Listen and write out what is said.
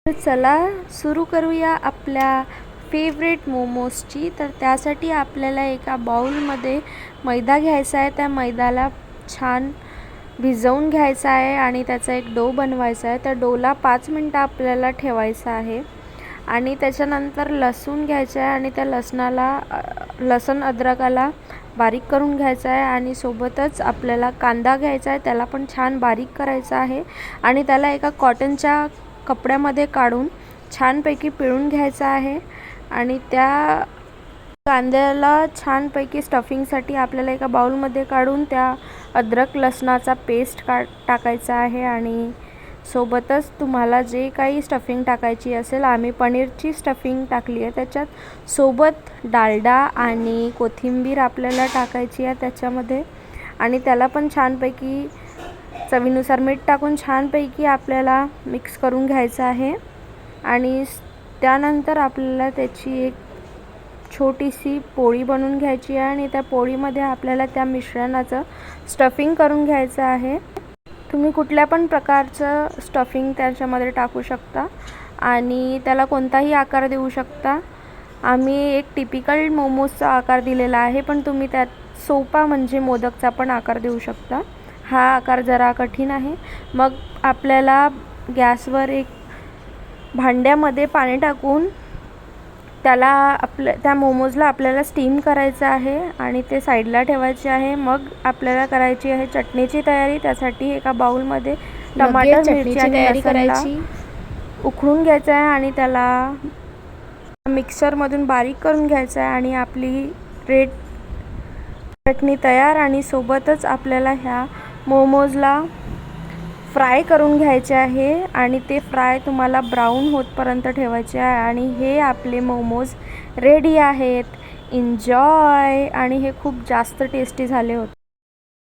तर चला सुरू करूया आपल्या फेवरेट मोमोजची. तर त्यासाठी आपल्याला एका बाउलमध्ये मैदा घ्यायचा आहे. त्या मैद्याला छान भिजवून घ्यायचा आहे आणि त्याचा एक डो बनवायचा आहे. त्या डोला 5 मिनटं आपल्याला ठेवायचं आहे आणि त्याच्यानंतर लसूण घ्यायचं आहे आणि त्या लसूण अद्रकाला बारीक करून घ्यायचं आहे आणि सोबतच आपल्याला कांदा घ्यायचा आहे, त्याला पण छान बारीक करायचा आहे आणि त्याला एका कॉटनच्या कपड्यामध्ये काढून छानपैकी पिळून घ्यायचा आहे. आणि त्या कांद्याला छानपैकी स्टफिंगसाठी आपल्याला एका बाउलमध्ये काढून त्या अद्रक लसणाचा पेस्ट टाकायचा आहे आणि सोबतच तुम्हाला जे काही स्टफिंग टाकायची असेल, आम्ही पनीरची स्टफिंग टाकली आहे त्याच्यात. सोबत डालडा आणि कोथिंबीर आपल्याला टाकायची आहे त्याच्यामध्ये आणि त्याला पण छानपैकी चवीनुसार मीठ टाकून छानपैकी आपल्याला मिक्स करून घ्यायचं आहे. आणि त्यानंतर आपल्याला त्याची एक छोटीशी पोळी बनवून घ्यायची आहे आणि त्या पोळीमध्ये आपल्याला त्या मिश्रणाचं स्टफिंग करून घ्यायचं आहे. तुम्ही कुठल्या पण प्रकारचं स्टफिंग त्याच्यामध्ये टाकू शकता आणि त्याला कोणताही आकार देऊ शकता. आम्ही एक टिपिकल मोमोजचा आकार दिलेला आहे, पण तुम्ही त्यात सोपा म्हणजे मोदकचा पण आकार देऊ शकता. हा आकार जरा कठीण आहे. मग आपल्याला गॅसवर एक भांड्यामध्ये पाणी टाकून त्या मोमोजला आपल्याला स्टीम करायचं आहे आणि ते साईडला ठेवायचे आहे. मग आपल्याला करायची आहे चटणीची तयारी. त्यासाठी एका बाउलमध्ये टमाटर, मिरची आणि लसूणला उकळून घ्यायचं आहे आणि त्याला मिक्सरमधून बारीक करून घ्यायचं आहे आणि आपली रेड चटणी तयार. आणि सोबतच आपल्याला ह्या मोमोजला फ्राय करून घ्यायचे आहे आणि ते फ्राय तुम्हाला ब्राऊन होतपर्यंत ठेवायचे आहे. आणि हे आपले मोमोज रेडी आहेत. एन्जॉय. आणि हे खूप जास्त टेस्टी झाले होते.